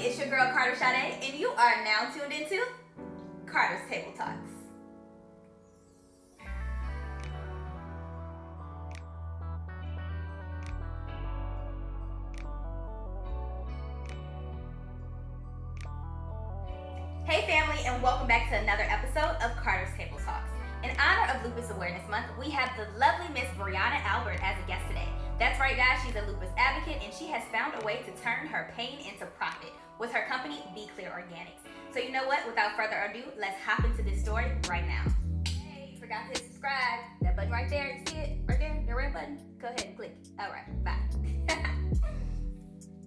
it's your girl Carter Sade, and you are now tuned into Carter's Table Talks. Hey family, and welcome back to another episode of Carter's Table Talks. In honor of Lupus Awareness Month, we have the lovely Miss Briana Albert as a guest today. That's right, guys, she's a lupus advocate, and she has found a way to turn her pain into profit with her company, Be Clear Organics. So you know what? Without further ado, let's hop into this story right now. Hey, you forgot to subscribe. That button right there, you see it? Right there, the red button? Go ahead and click it. All right, bye.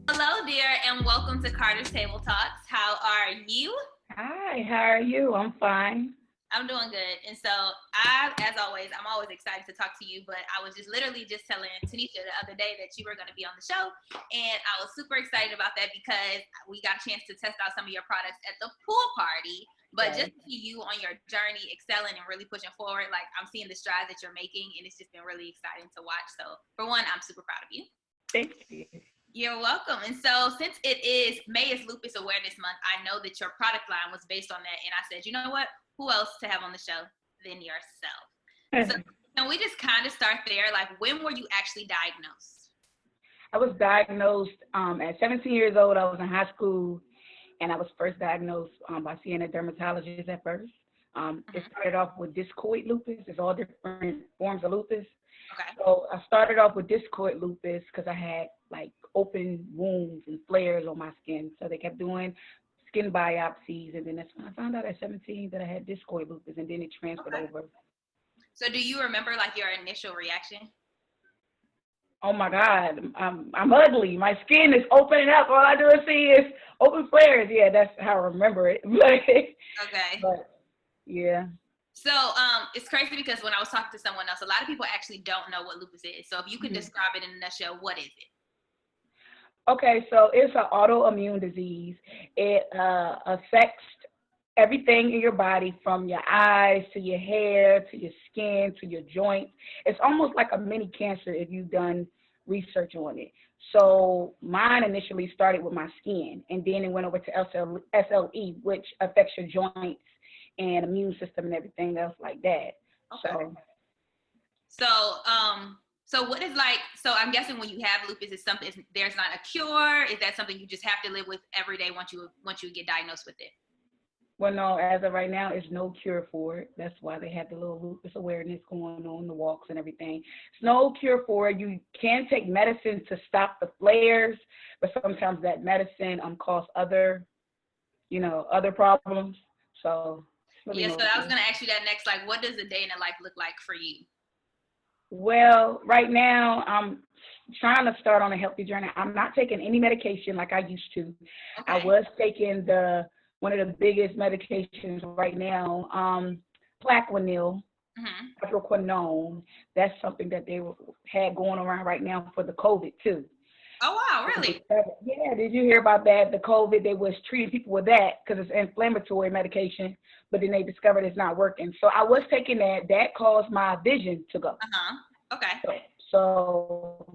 Hello, dear, and welcome to Carter's Table Talks. How are you? Hi, how are you? I'm fine. I'm doing good. And so as always, I'm always excited to talk to you, but I was just telling Tanisha the other day that you were going to be on the show. And I was super excited about that because we got a chance to test out some of your products at the pool party. But just to see you on your journey, excelling and really pushing forward, like I'm seeing the strides that you're making, and it's just been really exciting to watch. So for one, I'm super proud of you. Thank you. You're welcome. And so since May is Lupus Awareness Month, I know that your product line was based on that. And I said, you know what? Who else to have on the show than yourself? So can we just kind of start there? Like, when were you actually diagnosed? I was diagnosed at 17 years old. I was in high school, and I was first diagnosed by seeing a dermatologist at first. It started off with discoid lupus. There's all different forms of lupus. Okay. So I started off with discoid lupus because I had like open wounds and flares on my skin. So they kept doing skin biopsies, and then that's when I found out at 17 that I had discoid lupus, and then it transferred over. So do you remember like your initial reaction? Oh my God, I'm ugly. My skin is opening up. All I do is see is open flares. Yeah, that's how I remember it. Okay. But yeah. So it's crazy because when I was talking to someone else, a lot of people actually don't know what lupus is. So if you could describe it in a nutshell, what is it? Okay, so it's an autoimmune disease. It affects everything in your body, from your eyes to your hair to your skin to your joints. It's almost like a mini cancer if you've done research on it. So mine initially started with my skin, and then it went over to SLE, which affects your joints and immune system and everything else like that. Okay. So what is so I'm guessing when you have lupus, there's not a cure. Is that something you just have to live with every day once you get diagnosed with it? Well, no, as of right now, there's no cure for it. That's why they had the little lupus awareness going on, the walks and everything. There's no cure for it. You can take medicine to stop the flares, but sometimes that medicine cause other problems. So really so I was going to ask you that next. Like, what does a day in the life look like for you? Well, right now, I'm trying to start on a healthy journey. I'm not taking any medication like I used to. Okay. I was taking one of the biggest medications right now, Plaquenil, hydroquinone. That's something that they had going around right now for the COVID too. Oh, wow, really? Yeah, did you hear about that? The COVID, they was treating people with that because it's inflammatory medication, but then they discovered it's not working. So I was taking that. That caused my vision to go. Okay. So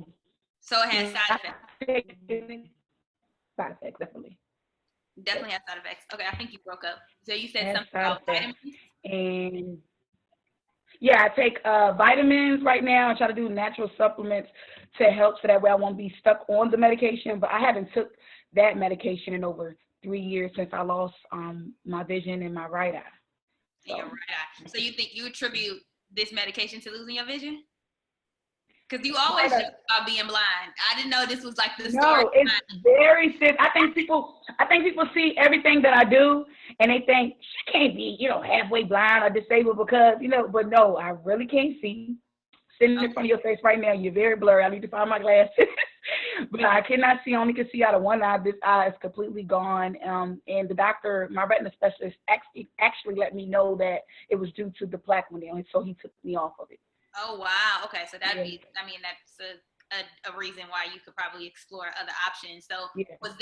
it has side effects? Side effects, definitely. Definitely has side effects. Okay, I think you broke up. So you said something about vitamins? And yeah, I take vitamins right now. I try to do natural supplements to help so that way I won't be stuck on the medication. But I haven't took that medication in over 3 years since I lost my vision in my right eye. So. Your right eye. So you think you attribute this medication to losing your vision? Because you always joke about being blind. I didn't know this was like the story. No, it's very serious. I think people see everything that I do and they think she can't be, halfway blind or disabled because, but no, I really can't see. Sitting in front of your face right now, you're very blurry. I need to find my glasses. But I cannot see. I only can see out of one eye. This eye is completely gone. And the doctor, my retina specialist, actually let me know that it was due to the Plaquenil, and so he took me off of it. Oh, wow. Okay, so that's a reason why you could probably explore other options. So was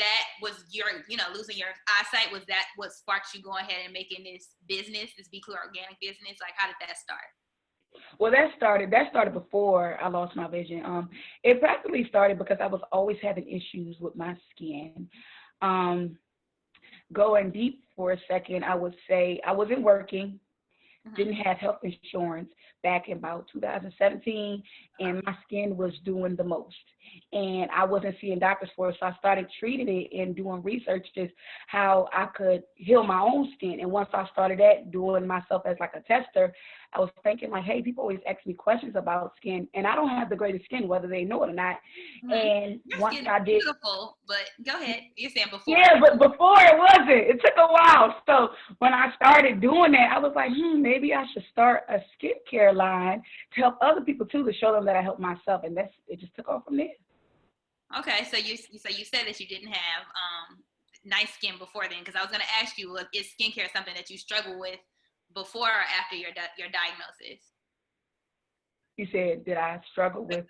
your, losing your eyesight, was that what sparked you going ahead and making this business, this Be Clear Organic business? Like, how did that start? Well, that started before I lost my vision. It practically started because I was always having issues with my skin. going deep for a second, I would say I wasn't working, didn't have health insurance back in about 2017, and my skin was doing the most. And I wasn't seeing doctors for it, so I started treating it and doing research as how I could heal my own skin. And once I started that, doing myself as like a tester, I was thinking like, hey, people always ask me questions about skin, and I don't have the greatest skin, whether they know it or not. And Your once skin I is did, beautiful, but go ahead. You're saying before. yeah, but before it wasn't. It took a while. So when I started doing that, I was like, maybe I should start a skincare line to help other people too, to show them that I help myself, and it just took off from there. Okay, so you said that you didn't have nice skin before then, because I was going to ask you, is skincare something that you struggle with before or after your diagnosis? You said, did I struggle with?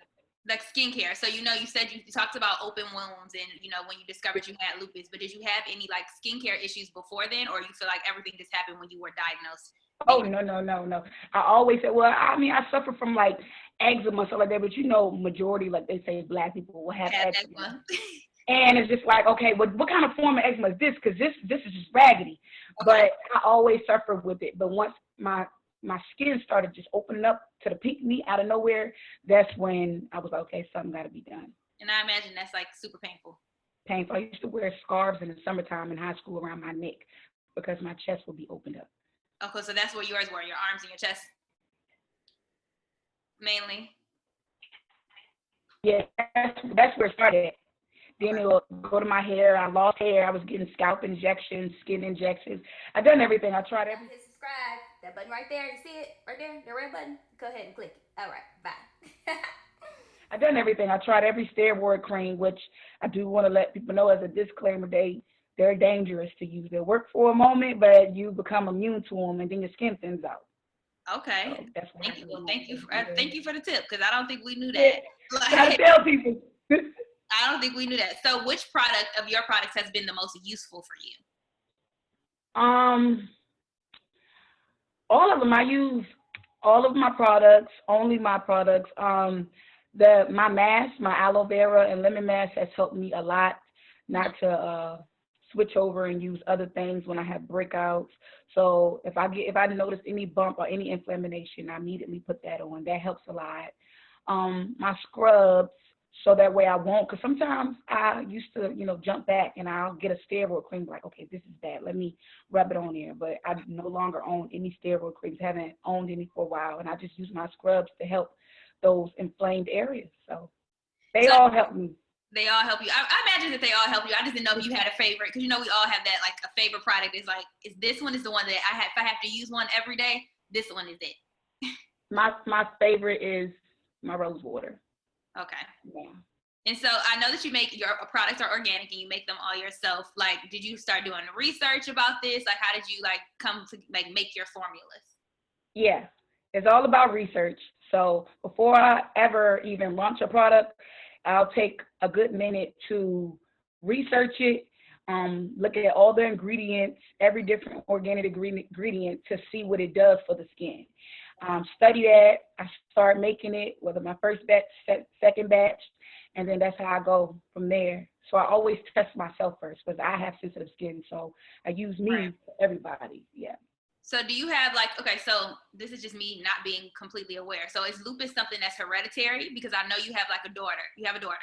Like skincare. So, you said you talked about open wounds and, when you discovered you had lupus, but did you have any like skincare issues before then, or you feel like everything just happened when you were diagnosed? Oh, no. I always said, well, I mean, I suffer from like eczema, so like that, but majority, like they say, Black people will have eczema. And it's just like, okay, what kind of form of eczema is this? Because this is just raggedy. Okay. But I always suffered with it. But once my skin started just opening up to the pink meat out of nowhere, that's when I was like, okay, something got to be done. And I imagine that's like super painful. Painful. I used to wear scarves in the summertime in high school around my neck because my chest would be opened up. Okay, so that's what yours were, your arms and your chest, mainly? Yeah, that's where it started. Then it will go to my hair. I lost hair. I was getting scalp injections, skin injections. I've done everything. I tried everything. Hit subscribe. That button right there. You see it right there? The red button? Go ahead and click it. All right. Bye. I've done everything. I tried every steroid cream, which I do want to let people know as a disclaimer, they're dangerous to use. They work for a moment, but you become immune to them, and then your skin thins out. Okay. So thank you. Well, thank you for the tip, because I don't think we knew that. Yeah. Like, I tell people. I don't think we knew that. So which product of your products has been the most useful for you? All of them. I use all of my products, only my products. My mask, my aloe vera and lemon mask has helped me a lot not to switch over and use other things when I have breakouts. So if I notice any bump or any inflammation, I immediately put that on. That helps a lot. My scrubs, so that way I won't, because sometimes I used to, jump back and I'll get a steroid cream, like, okay, this is bad, let me rub it on there. But I no longer own any steroid creams, haven't owned any for a while, and I just use my scrubs to help those inflamed areas. So they all help me. They all help you. I imagine that they all help you. I just didn't know if you had a favorite, because we all have that, like, a favorite product. Is like, this one is the one that if I have to use one every day, this one is it. My favorite is my rose water. Okay. Yeah. And so I know that you make your products are organic and you make them all yourself. Like, did you start doing research about this? Like, how did you come to make your formulas? Yeah, it's all about research. So before I ever even launch a product, I'll take a good minute to research it, look at all the ingredients, every different organic ingredient to see what it does for the skin. Study that. I start making it, whether my first batch, second batch, and then that's how I go from there. So I always test myself first, because I have sensitive skin, so I use me for everybody. Yeah. So do you have okay, so this is just me not being completely aware. So is lupus something that's hereditary? Because I know you have a daughter. You have a daughter.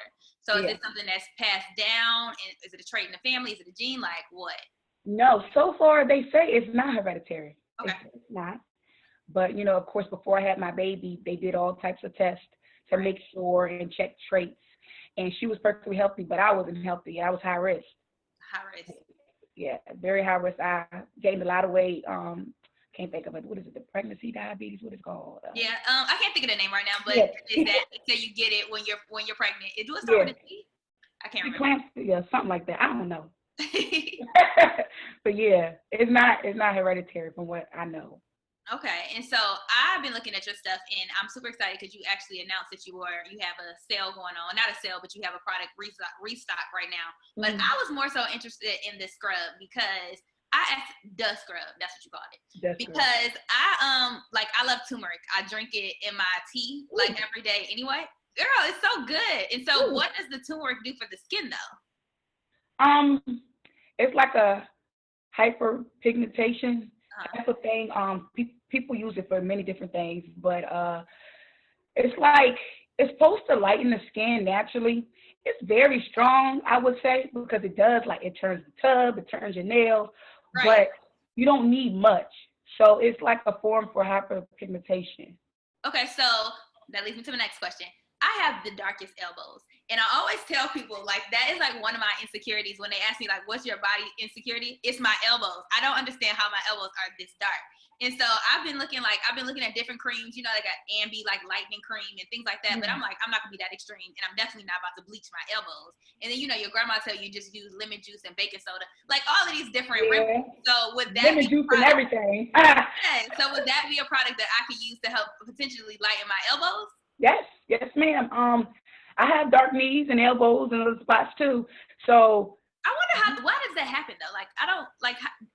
So is it something that's passed down? And is it a trait in the family? Is it a gene? Like what? No, so far they say it's not hereditary. Okay. It's not. But, of course, before I had my baby, they did all types of tests to make sure and check traits. And she was perfectly healthy, but I wasn't healthy. I was high risk. High risk. Yeah, very high risk. I gained a lot of weight. Can't think of it. What is it? The pregnancy diabetes? What is it called? I can't think of the name right now, but is that say you get it when you're pregnant? Do it start with a T? I can't remember. Yeah, something like that. I don't know. But yeah, it's not hereditary from what I know. Okay, and so I've been looking at your stuff, and I'm super excited because you actually announced that you have a sale going on. Not a sale, but you have a product restock right now. But I was more so interested in this scrub because I asked the scrub. That's what you called it. Because I love turmeric. I drink it in my tea every day anyway. Girl, it's so good. And so what does the turmeric do for the skin though? It's like a hyperpigmentation type of thing. People use it for many different things, but it's like it's supposed to lighten the skin naturally. It's very strong, I would say, because it does, like, it turns the tub, it turns your nails, Right. but you don't need much. So it's like a form for hyperpigmentation. Okay, so that leads me to the next question. I have the darkest elbows, and I always tell people, like, that is like one of my insecurities. When they ask me, like, what's your body insecurity? It's my elbows. I don't understand how my elbows are this dark. And so I've been looking at different creams, you know, they got Ambi, like lightening cream and things like that. But I'm like, I'm not gonna be that extreme, and I'm definitely not about to bleach my elbows. And then, you know, your grandma tell you just use lemon juice and baking soda, like all of these different remedies. So would that lemon juice and everything? Yeah. So would that be a product that I could use to help potentially lighten my elbows? Yes, ma'am. I have dark knees and elbows and other spots too. So I wonder why does that happen though? Like, I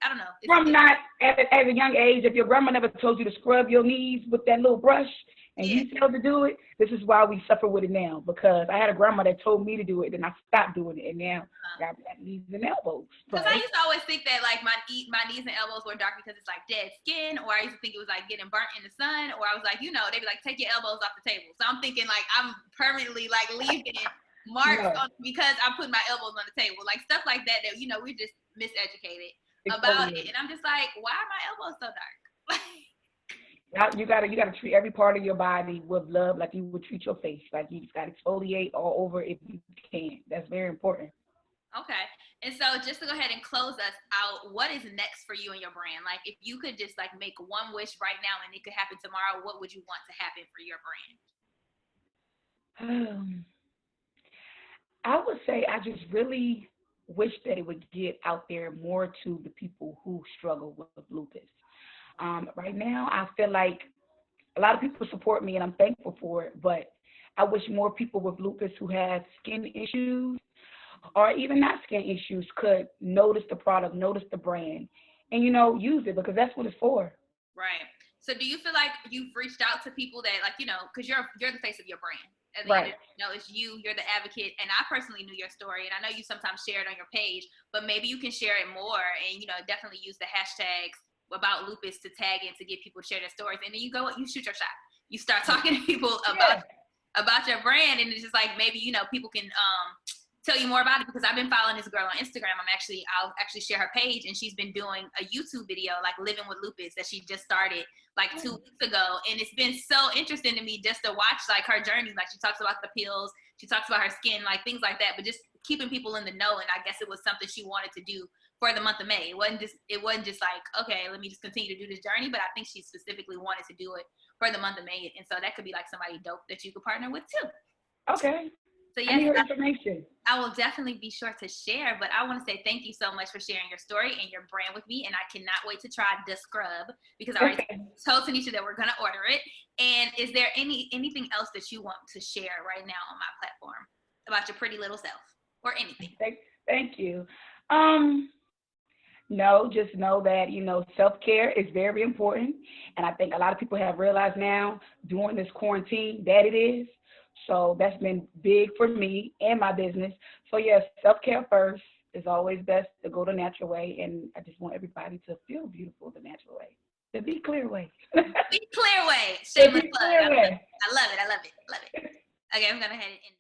don't know. From not at a young age, if your grandma never told you to scrub your knees with that little brush and you failed to do it, this is why we suffer with it now. Because I had a grandma that told me to do it, and I stopped doing it, and now I got knees and elbows. Because I used to always think that, like, my knees and elbows were dark because it's like dead skin, or I used to think it was like getting burnt in the sun, or I was like, you know, they'd be like, take your elbows off the table. So I'm thinking like I'm permanently like leaving marks on because I put my elbows on the table, like stuff like that. That, you know, we're just miseducated about it, and I'm just like, why are my elbows so dark? You gotta treat every part of your body with love, like you would treat your face. Like, you just gotta exfoliate all over if you can. That's very important. Okay. And so just to go ahead and close us out, what is next for you and your brand? Like, if you could just like make one wish right now and it could happen tomorrow, what would you want to happen for your brand? I would say I just really wish that it would get out there more to the people who struggle with lupus. Right now, I feel like a lot of people support me, and I'm thankful for it, but I wish more people with lupus who have skin issues or even not skin issues could notice the product, notice the brand, and, you know, use it, because that's what it's for. Right. So do you feel like you've reached out to people that, like, you know, because you're the face of your brand. At the end, you know, it's you're the advocate, and I personally knew your story, and I know you sometimes share it on your page, but maybe you can share it more, and, you know, definitely use the hashtags about lupus to tag in to get people to share their stories, and then you shoot your shot. You start talking to people about your brand, and it's just like, maybe, you know, people can tell you more about it, because I've been following this girl on Instagram. I'll actually share her page, and she's been doing a YouTube video, like living with lupus, that she just started like 2 weeks ago, and it's been so interesting to me just to watch like her journey. Like, she talks about the pills, she talks about her skin, like things like that, but just keeping people in the know. And I guess it was something she wanted to do for the month of May. It wasn't just like, okay, let me just continue to do this journey, but I think she specifically wanted to do it for the month of May, and so that could be like somebody dope that you could partner with too. Okay. So yes, I need your information. I will definitely be sure to share, but I want to say thank you so much for sharing your story and your brand with me, and I cannot wait to try the scrub, because I already told Tanisha that we're going to order it. And is there anything else that you want to share right now on my platform about your pretty little self, or anything? Thank you. No, just know that, you know, self-care is very important, and I think a lot of people have realized now during this quarantine that it is. So that's been big for me and my business. So yes, self-care first. Is always best to go the natural way, and I just want everybody to feel beautiful the natural way. The Be Clear way. Be Clear way. Shameless plug. I love it. Okay, I'm going to head and end it.